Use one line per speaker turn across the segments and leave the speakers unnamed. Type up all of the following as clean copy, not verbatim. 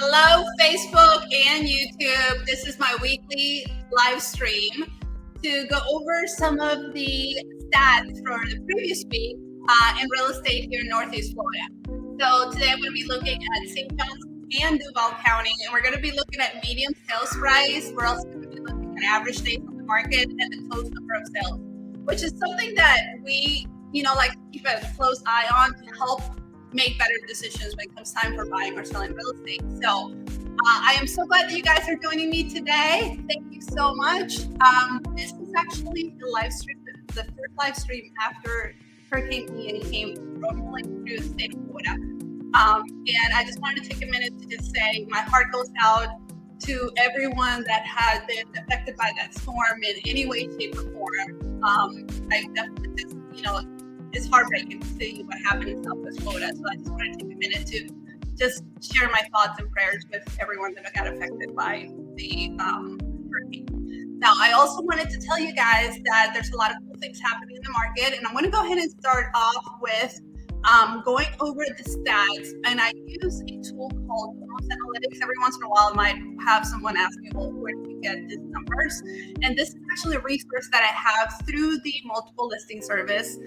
Hello, Facebook and YouTube. This is my weekly live stream to go over some of the stats for the previous week in real estate here in Northeast Florida. So today I'm going to be looking at St. John's and Duval County, and we're going to be looking at median sales price. We're also going to be looking at average days on the market and the closed number of sales, which is something that we, like to keep a close eye on to help make better decisions when it comes time for buying or selling real estate. So I am so glad that you guys are joining me today. Thank you so much. This is actually the live stream, the first live stream after Hurricane Ian came rolling through the state of Florida. And I just wanted to take a minute to just say my heart goes out to everyone that has been affected by that storm in any way, shape, or form. I definitely just, it's heartbreaking to see what happened in Southwest Florida. So I just wanted to take a minute to just share my thoughts and prayers with everyone that got affected by the hurricane. Now, I also wanted to tell you guys that there's a lot of cool things happening in the market, and I'm going to go ahead and start off with going over the stats. And I use a tool called Analytics. Every once in a while, I might have someone ask me, well, where do you get these numbers? And this is actually a resource that I have through the multiple listing service,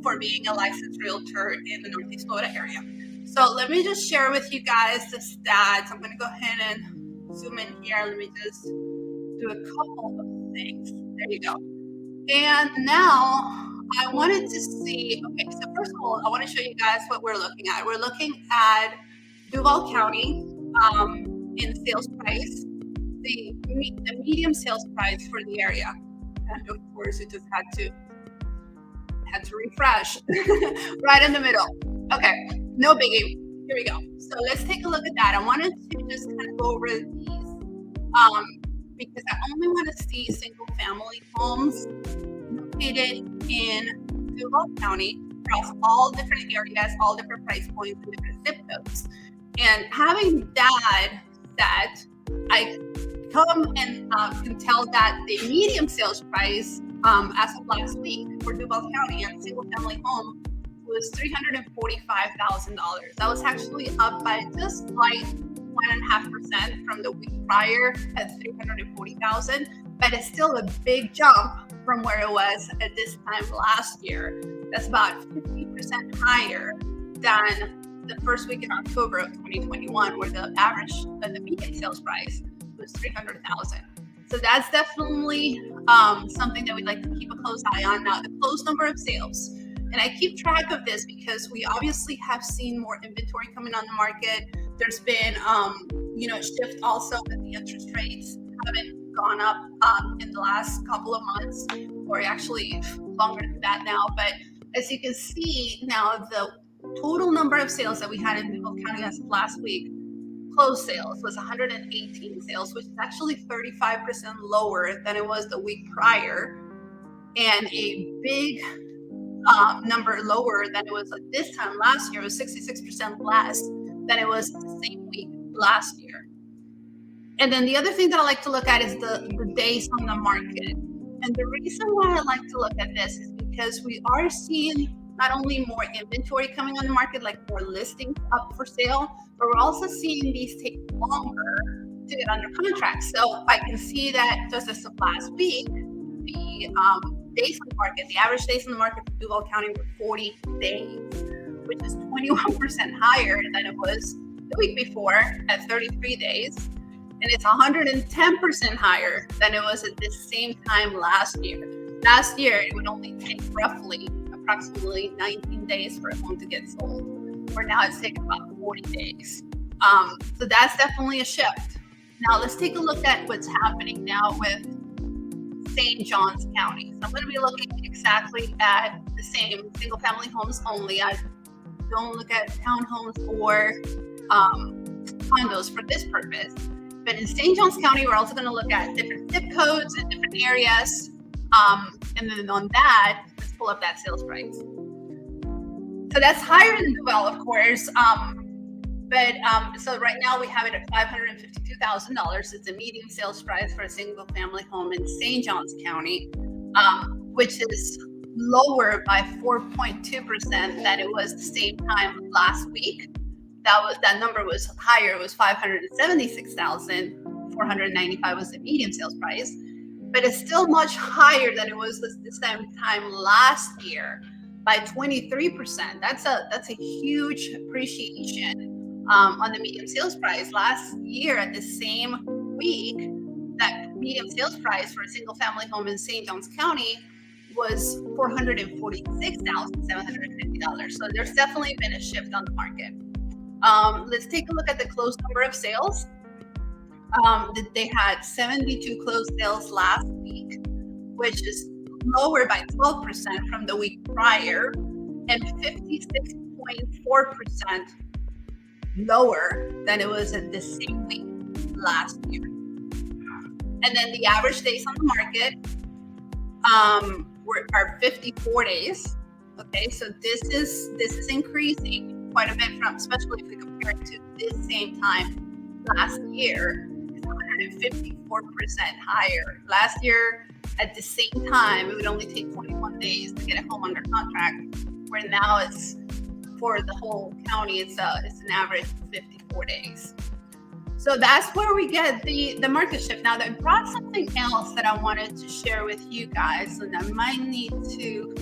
for being a licensed realtor in the Northeast Florida area. So let me just share with you guys the stats. I'm going to go ahead and zoom in here. Let me just do a couple of things. There you go. And now I wanted to see, okay, so first of all, I want to show you guys what we're looking at. We're looking at Duval County in sales price, the medium sales price for the area. And of course, it just had to refresh right in the middle. Okay, no biggie. Here we go. So let's take a look at that. I wanted to just kind of go over these because I only want to see single family homes located in Duval County across all different areas, all different price points, and different zip codes. And having that set, I come and can tell that the medium sales price as of last week for Duval County on a single family home was $345,000. That was actually up by just like 1.5% from the week prior at $340,000, but it's still a big jump from where it was at this time last year. That's about 50% higher than the first week in October of 2021, where the average the median sales price was $300,000. So that's definitely something that we'd like to keep a close eye on. Now, the closed number of sales. And I keep track of this because we obviously have seen more inventory coming on the market. There's been, shift also with the interest rates haven't gone up in the last couple of months, or actually longer than that now. But as you can see now, the total number of sales that we had in Duval County as of last week, closed sales, was 118 sales, which is actually 35% lower than it was the week prior, and a big number lower than it was at this time last year. It was 66% less than it was the same week last year. And then the other thing that I like to look at is the days on the market. And the reason why I like to look at this is because we are seeing not only more inventory coming on the market, like more listings up for sale, but we're also seeing these take longer to get under contract. So I can see that just as of last week, the days on the market, the average days on the market for Duval County were 40 days, which is 21% higher than it was the week before at 33 days. And it's 110% higher than it was at this same time last year. Last year, it would only take approximately 19 days for a home to get sold, where now it's taking about 40 days. So that's definitely a shift. Now let's take a look at what's happening now with St. Johns County. So I'm going to be looking exactly at the same single family homes only. I don't look at townhomes or condos for this purpose. But in St. Johns County, we're also going to look at different zip codes and different areas. And then on that, let's pull up that sales price. So that's higher than Duval, of course. So right now we have it at $552,000. It's a median sales price for a single family home in St. Johns County, which is lower by 4.2% than it was the same time last week. that number was higher. It was 576,495 was the median sales price, but it's still much higher than it was the same time last year by 23%. That's a huge appreciation on the median sales price. Last year at the same week, that median sales price for a single family home in St. Johns County was $446,750. So there's definitely been a shift on the market. Let's take a look at the closed number of sales. They had 72 closed sales last week, which is lower by 12% from the week prior and 56.4% lower than it was at the same week last year. And then the average days on the market are 54 days. Okay, so this is increasing quite a bit from, especially if we compare it to this same time last year. It's 154% higher. Last year at the same time, it would only take 21 days to get a home under contract, where now it's, for the whole county, it's an average of 54 days. So that's where we get the market shift. Now, that brought something else that I wanted to share with you guys, and I might need to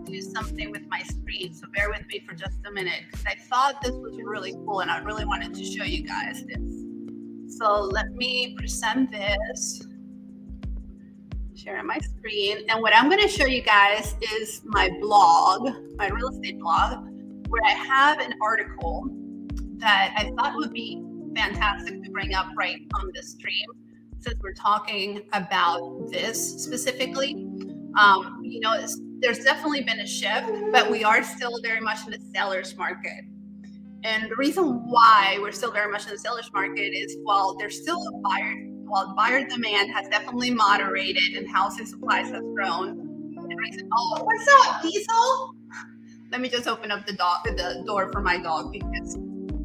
do something with my screen, so bear with me for just a minute, because I thought this was really cool and I really wanted to show you guys this. So let me present this, sharing my screen, and what I'm going to show you guys is my blog, my real estate blog, where I have an article that I thought would be fantastic to bring up right on the stream, since we're talking about this specifically. There's definitely been a shift, but we are still very much in the seller's market. And the reason why we're still very much in the seller's market is while there's still a buyer demand has definitely moderated and housing supplies has grown. Oh, what's up, Diesel? Let me just open up the door for my dog, because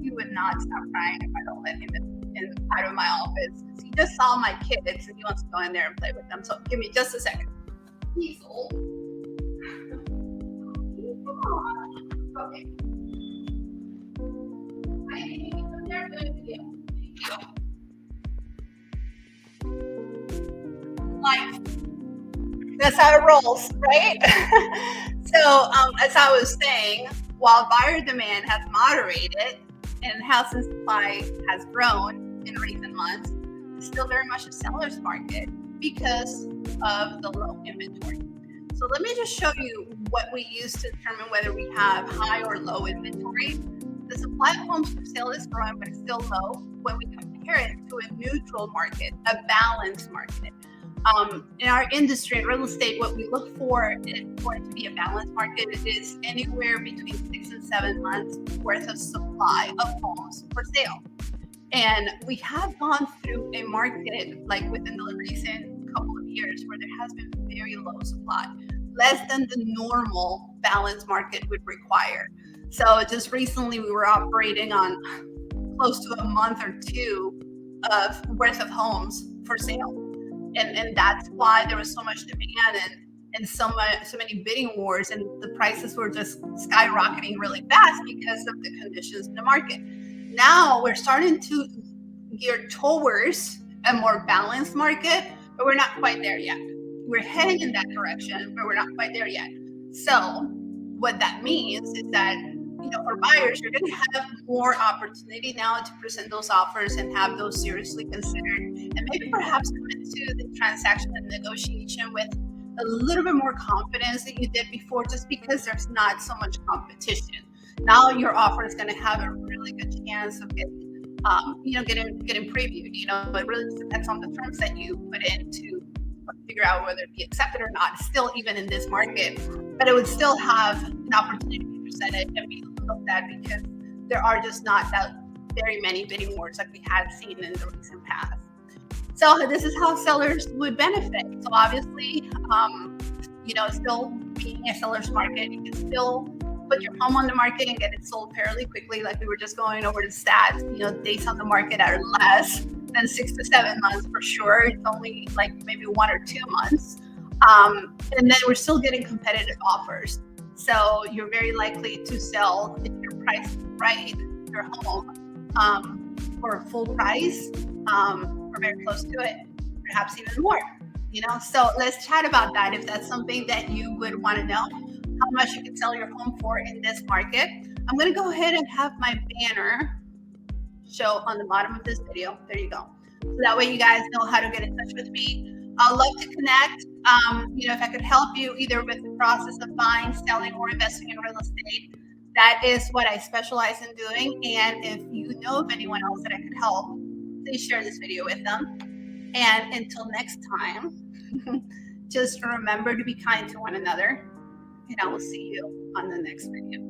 he would not stop crying if I don't let him in out of my office. He just saw my kids and he wants to go in there and play with them. So give me just a second. Diesel. Okay. Life. That's how it rolls, right? So, as I was saying, while buyer demand has moderated and housing supply has grown in recent months, it's still very much a seller's market because of the low inventory. So let me just show you what we use to determine whether we have high or low inventory. The supply of homes for sale is growing, but it's still low when we compare it to a neutral market, a balanced market. In our industry, in real estate, what we look for it to be a balanced market is anywhere between 6 and 7 months worth of supply of homes for sale. And we have gone through a market, like within the recent couple of years, where there has been very low supply, less than the normal balanced market would require. So just recently we were operating on close to a month or two of worth of homes for sale. And that's why there was so much demand and so many bidding wars, and the prices were just skyrocketing really fast because of the conditions in the market. Now we're starting to gear towards a more balanced market, but we're not quite there yet. We're heading in that direction, but we're not quite there yet. So what that means is that, for buyers, you're going to have more opportunity now to present those offers and have those seriously considered, and maybe perhaps come into the transaction and negotiation with a little bit more confidence than you did before, just because there's not so much competition. Now your offer is going to have a really good chance of getting previewed. It really depends on the terms that you put in to figure out whether it be accepted or not, still even in this market, but it would still have an opportunity to be presented and be looked at, because there are just not that very many bidding wars like we had seen in the recent past. So this is how sellers would benefit. So obviously, still being a seller's market, you can still put your home on the market and get it sold fairly quickly. Like we were just going over the stats, days on the market are less than 6 to 7 months for sure. It's only like maybe 1 or 2 months. And then we're still getting competitive offers. So you're very likely to sell if your price is right your home for full price or very close to it, perhaps even more. So let's chat about that if that's something that you would want to know, how much you can sell your home for in this market. I'm going to go ahead and have my banner show on the bottom of this video. There you go. So that way you guys know how to get in touch with me. I'd love to connect. If I could help you either with the process of buying, selling, or investing in real estate, that is what I specialize in doing. And if you know of anyone else that I could help, please share this video with them. And until next time, just remember to be kind to one another, and I will see you on the next video.